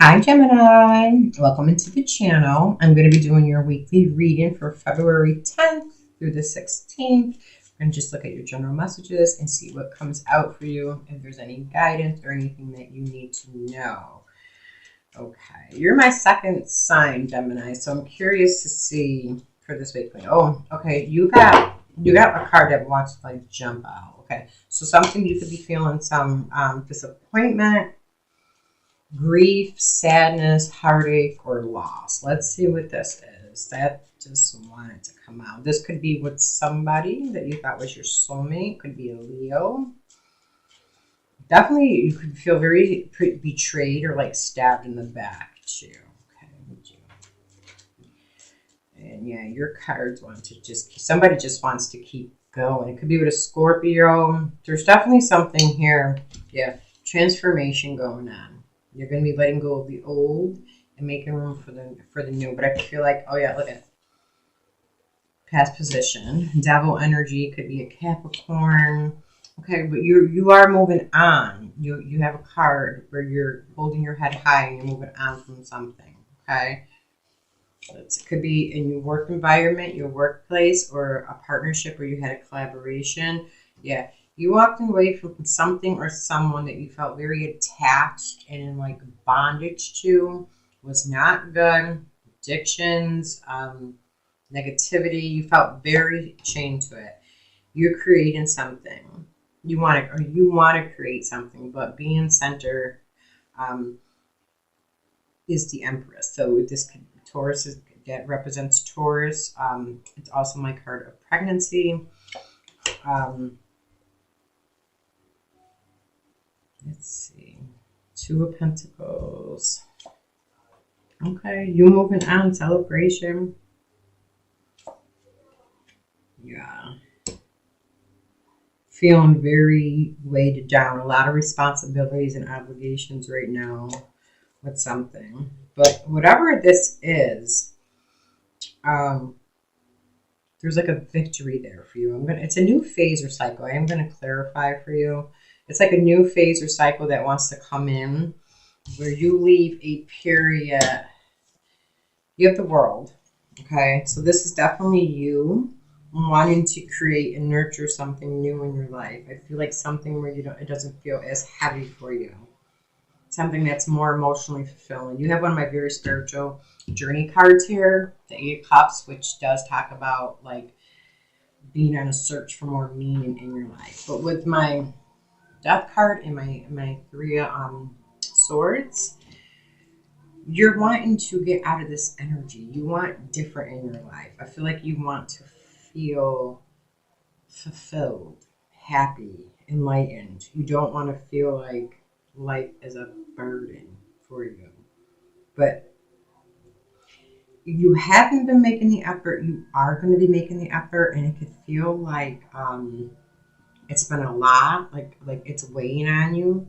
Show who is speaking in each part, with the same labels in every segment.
Speaker 1: Hi Gemini, welcome into the channel. I'm going to be doing your weekly reading for February 10th through the 16th. We're going to just look at your general messages and see what comes out for you, if there's any guidance or anything that you need to know. Okay, you're my second sign, Gemini, so I'm curious to see for this week. Oh, okay, you got a card that wants to like jump out. Okay, so something you could be feeling some disappointment, grief, sadness, heartache, or loss. Let's see what this is. That just wanted to come out. This could be with somebody that you thought was your soulmate. Could be a Leo. Definitely, you could feel very betrayed or like stabbed in the back too. Okay. And yeah, your cards want to somebody just wants to keep going. It could be with a Scorpio. There's definitely something here. Yeah, transformation going on. You're going to be letting go of the old and making room for the new. But I feel like, oh yeah, look at past position. Devil energy could be a Capricorn. Okay, but you are moving on. You have a card where you're holding your head high and you're moving on from something. Okay, it could be in your work environment, your workplace, or a partnership where you had a collaboration. Yeah, you walked away from something or someone that you felt very attached and in like bondage to. Was not good. Addictions, negativity. You felt very chained to it. You're creating something. You want to create something, but being center is the Empress. So this could, Taurus that represents Taurus. It's also my card of pregnancy. Let's see. Two of Pentacles. Okay, you moving on, celebration. Yeah. Feeling very weighted down. A lot of responsibilities and obligations right now with something. But whatever this is, there's like a victory there for you. It's a new phase or cycle. I am gonna clarify for you. It's like a new phase or cycle that wants to come in where you leave a period. You have the world. Okay. So this is definitely you wanting to create and nurture something new in your life. I feel like something where it doesn't feel as heavy for you. Something that's more emotionally fulfilling. You have one of my very spiritual journey cards here, the Eight of Cups, which does talk about like being on a search for more meaning in your life. But with my Death card and my Three of Swords, you're wanting to get out of this energy. You want different in your life. I feel like you want to feel fulfilled, happy, enlightened. You don't want to feel like life is a burden for you. But you haven't been making the effort. You are going to be making the effort, and it could feel like it's been a lot, like it's weighing on you.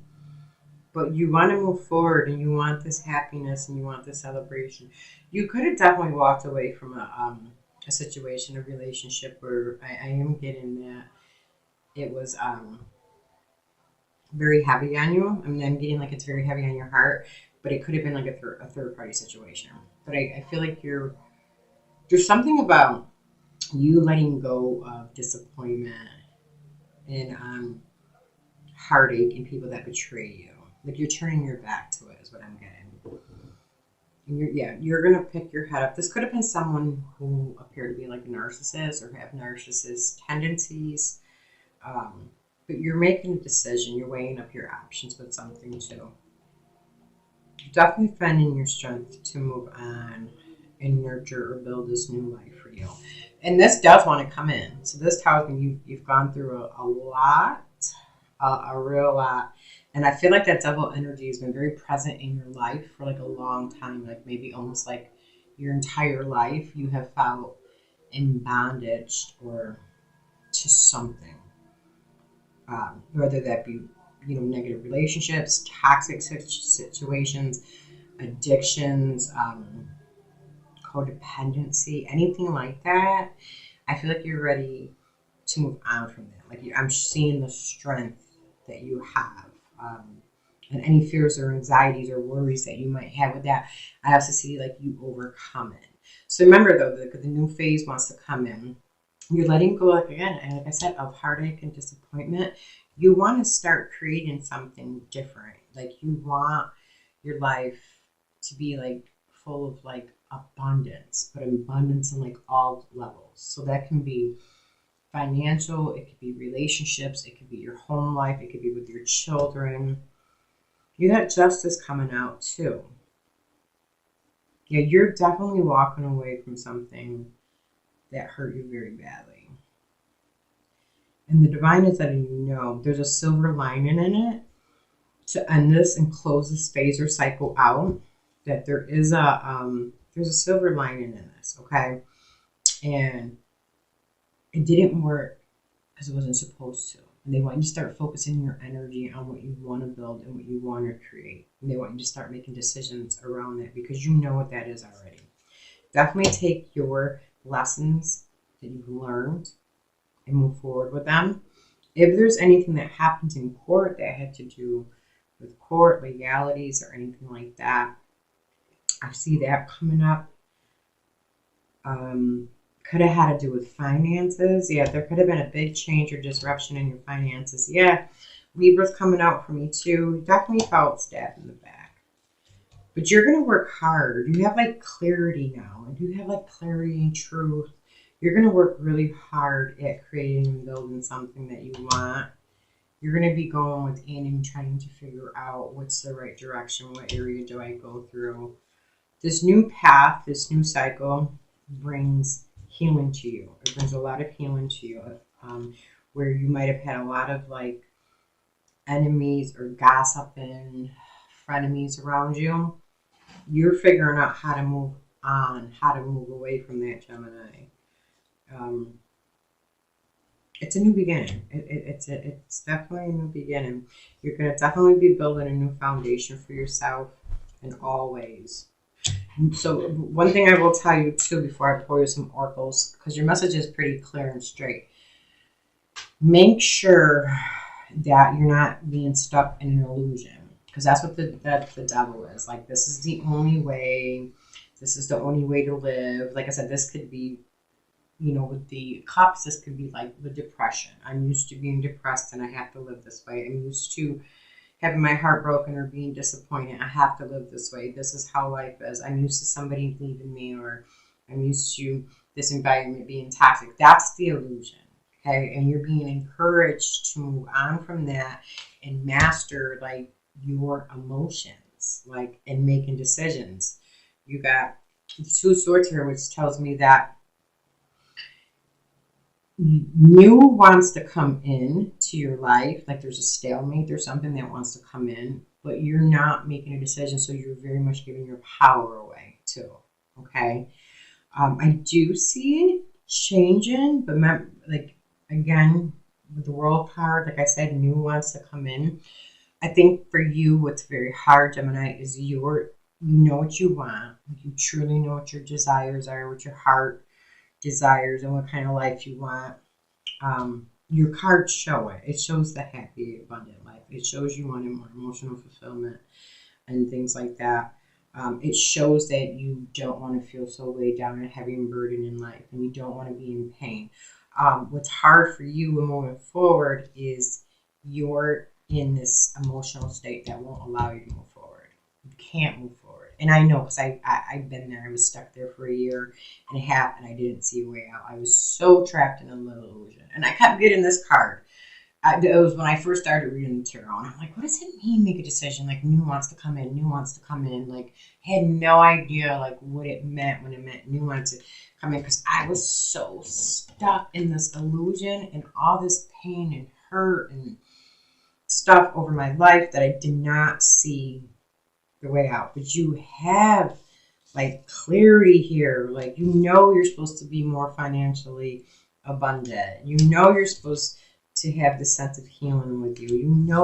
Speaker 1: But you want to move forward, and you want this happiness, and you want this celebration. You could have definitely walked away from a situation, a relationship where I am getting that it was very heavy on you. I mean, I'm getting like it's very heavy on your heart, but it could have been like a third party situation. But I feel like there's something about you letting go of disappointment and heartache and people that betray you. Like you're turning your back to it is what I'm getting. And you're gonna pick your head up. This could have been someone who appeared to be like a narcissist or have narcissist tendencies. But you're making a decision. You're weighing up your options with something too. You're definitely finding your strength to move on and nurture or build this new life for you. And this does want to come in. So this tells me you've gone through a lot, a real lot. And I feel like that devil energy has been very present in your life for like a long time, like maybe almost like your entire life you have felt in bondage or to something, whether that be negative relationships, toxic situations, addictions, codependency, anything like that. I feel like you're ready to move on from that. Like I'm seeing the strength that you have. And any fears or anxieties or worries that you might have with that, I also see like you overcome it. So remember though, the new phase wants to come in. You're letting go, like again, and like I said, of heartache and disappointment. You want to start creating something different. Like you want your life to be like full of like abundance, but abundance in like all levels. So that can be financial, it could be relationships, it could be your home life, it could be with your children. You got justice coming out too. Yeah, you're definitely walking away from something that hurt you very badly. And the divine is letting you know there's a silver lining in it to end this and close this phase or cycle out. That there's a silver lining in this, okay? And it didn't work because it wasn't supposed to. And they want you to start focusing your energy on what you want to build and what you want to create. And they want you to start making decisions around that because you know what that is already. Definitely take your lessons that you've learned and move forward with them. If there's anything that happens in court that had to do with court legalities or anything like that, I see that coming up. Could have had to do with finances. Yeah, there could have been a big change or disruption in your finances. Yeah, Libra's coming out for me too. Definitely felt stabbed in the back. But you're going to work hard. You have like clarity now. And you have like clarity and truth. You're going to work really hard at creating and building something that you want. You're going to be going within and trying to figure out what's the right direction. What area do I go through? This new path, this new cycle brings healing to you. It brings a lot of healing to you, where you might have had a lot of like enemies or gossiping frenemies around you. You're figuring out how to move on, how to move away from that, Gemini. It's a new beginning. It's definitely a new beginning. You're going to definitely be building a new foundation for yourself in all ways. So one thing I will tell you too before I pull you some oracles, because your message is pretty clear and straight. Make sure that you're not being stuck in an illusion, because that's what the devil is. Like, this is the only way. This is the only way to live. Like I said, this could be, with the cups, this could be like the depression. I'm used to being depressed and I have to live this way. I'm used to having my heart broken or being disappointed. I have to live this way. This is how life is. I'm used to somebody leaving me, or I'm used to this environment being toxic. That's the illusion, okay? And you're being encouraged to move on from that and master like your emotions, like, and making decisions. You got the Two of Swords here, which tells me that new wants to come in to your life, like there's a stalemate, there's something that wants to come in, but you're not making a decision, so you're very much giving your power away too, okay? I do see it changing, but like, again, with the World card, like I said, new wants to come in. I think for you, what's very hard, Gemini, is you know what you want. You truly know what your desires are, what your heart desires, and what kind of life you want. Your cards show it. It shows the happy, abundant life. It shows you wanting more emotional fulfillment and things like that. It shows that you don't want to feel so weighed down and heavy and burdened in life, and you don't want to be in pain. What's hard for you moving forward is you're in this emotional state that won't allow you to move forward. You can't move forward. And I know, because I've been there. I was stuck there for a year and a half, and I didn't see a way out. I was so trapped in a little illusion. And I kept getting this card. It was when I first started reading the tarot, and I'm like, what does it mean, make a decision? Like, new wants to come in, new wants to come in. Like, I had no idea, like, what it meant when it meant new wants to come in, because I was so stuck in this illusion and all this pain and hurt and stuff over my life that I did not see the way out. But you have like clarity here. Like, you're supposed to be more financially abundant. You're supposed to have the sense of healing with you.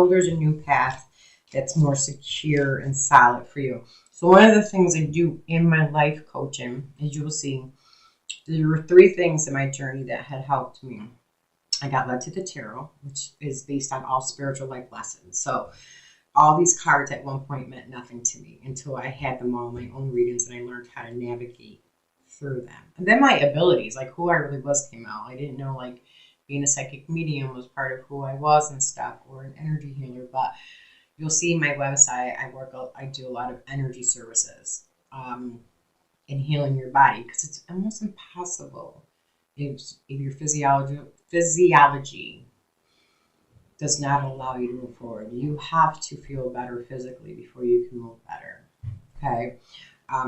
Speaker 1: There's a new path that's more secure and solid for you. So one of the things I do in my life coaching, as you will see, there were 3 things in my journey that had helped me. I got led to the tarot, which is based on all spiritual life lessons. So all these cards at one point meant nothing to me until I had them all in my own readings and I learned how to navigate through them. And then my abilities, like who I really was, came out. I didn't know like being a psychic medium was part of who I was and stuff, or an energy healer. But you'll see my website, I do a lot of energy services in healing your body, because it's almost impossible if your physiology does not allow you to move forward. You have to feel better physically before you can move better. Okay.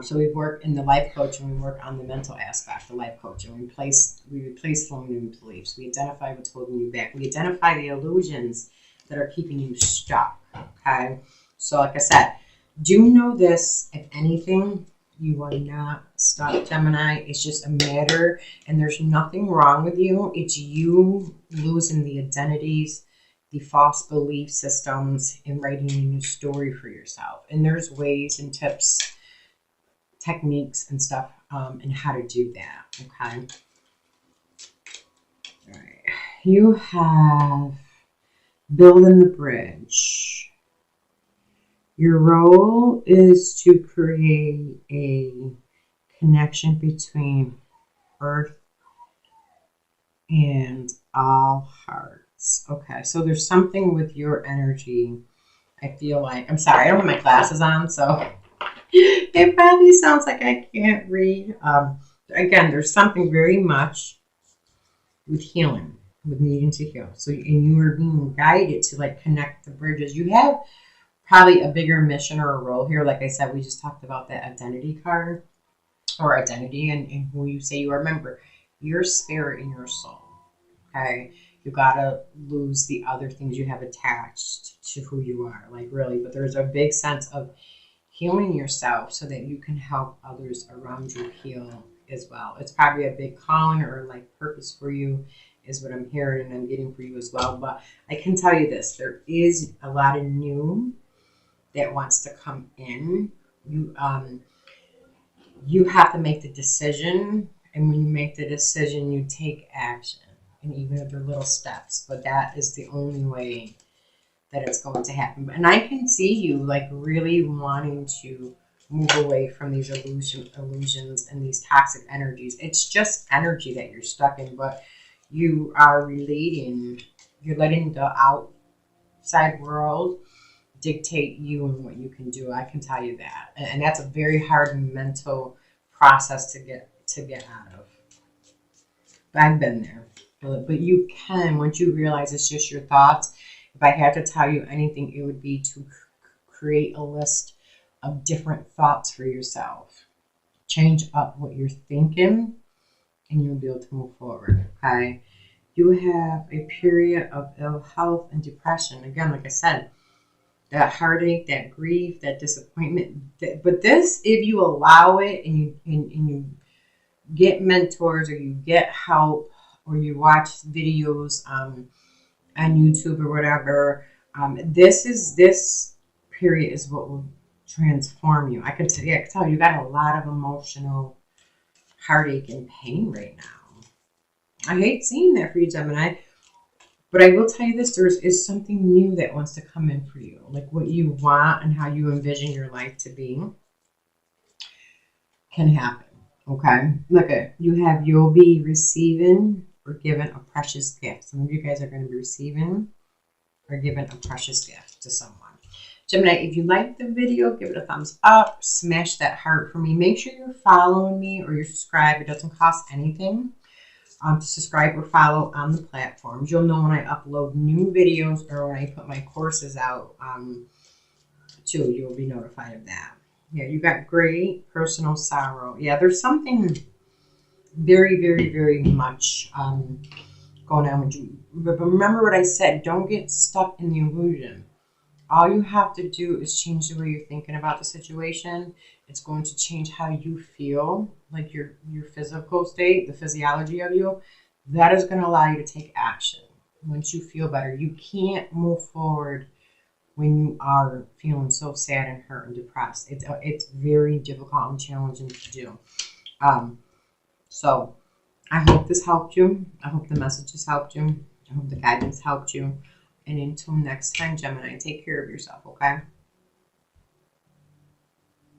Speaker 1: So we work in the life coaching, we work on the mental aspect of life coaching. We replace limiting beliefs. We identify what's holding you back. We identify the illusions that are keeping you stuck. Okay. So like I said, do know this, if anything, you are not stuck, Gemini. It's just a matter, and there's nothing wrong with you. It's you losing the identities, the false belief systems, and writing a new story for yourself. And there's ways and tips, techniques and stuff and how to do that. Okay. All right. You have building the bridge. Your role is to create a connection between Earth and all hearts. Okay, so there's something with your energy. I feel like, I'm sorry, I don't have my glasses on, so it probably sounds like I can't read. Again, there's something very much with healing, with needing to heal. So, and you are being guided to like connect the bridges. You have probably a bigger mission or a role here. Like I said, we just talked about that identity card, or identity, and who you say you are. Remember, your spirit and your soul. Okay, you gotta lose the other things you have attached to who you are. Like really, but there's a big sense of healing yourself so that you can help others around you heal as well. It's probably a big calling or like purpose for you, is what I'm hearing and I'm getting for you as well. But I can tell you this, there is a lot of new that wants to come in. You have to make the decision, and when you make the decision, you take action, and even if they're little steps. But that is the only way that it's going to happen. And I can see you like really wanting to move away from these illusions and these toxic energies. It's just energy that you're stuck in, but you are relating, you're letting the outside world dictate you and what you can do. I can tell you that. And that's a very hard mental process to get out of. But I've been there. But you can, once you realize it's just your thoughts. If I had to tell you anything, it would be to create a list of different thoughts for yourself. Change up what you're thinking, and you'll be able to move forward. Okay. You have a period of ill health and depression. Again, like I said, that heartache, that grief, that disappointment. But this, if you allow it and you get mentors, or you get help, or you watch videos on YouTube or whatever, this period is what will transform you. I can tell you got a lot of emotional heartache and pain right now. I hate seeing that for you, Gemini. But I will tell you this, there is something new that wants to come in for you. Like what you want and how you envision your life to be can happen. Okay? Look at, you'll be receiving or given a precious gift. Some of you guys are going to be receiving or given a precious gift to someone. Gemini, if you like the video, give it a thumbs up. Smash that heart for me. Make sure you're following me or you're subscribed. It doesn't cost anything. To subscribe or follow on the platforms. You'll know when I upload new videos or when I put my courses out too. You'll be notified of that. Yeah, you got great personal sorrow. Yeah, there's something very, very, very much going on with you. But remember what I said. Don't get stuck in the illusion. All you have to do is change the way you're thinking about the situation. It's going to change how you feel, like your physical state, the physiology of you. That is going to allow you to take action. Once you feel better, you can't move forward when you are feeling so sad and hurt and depressed. It's very difficult and challenging to do. So I hope this helped you. I hope the messages helped you. I hope the guidance helped you. And until next time, Gemini, take care of yourself, okay?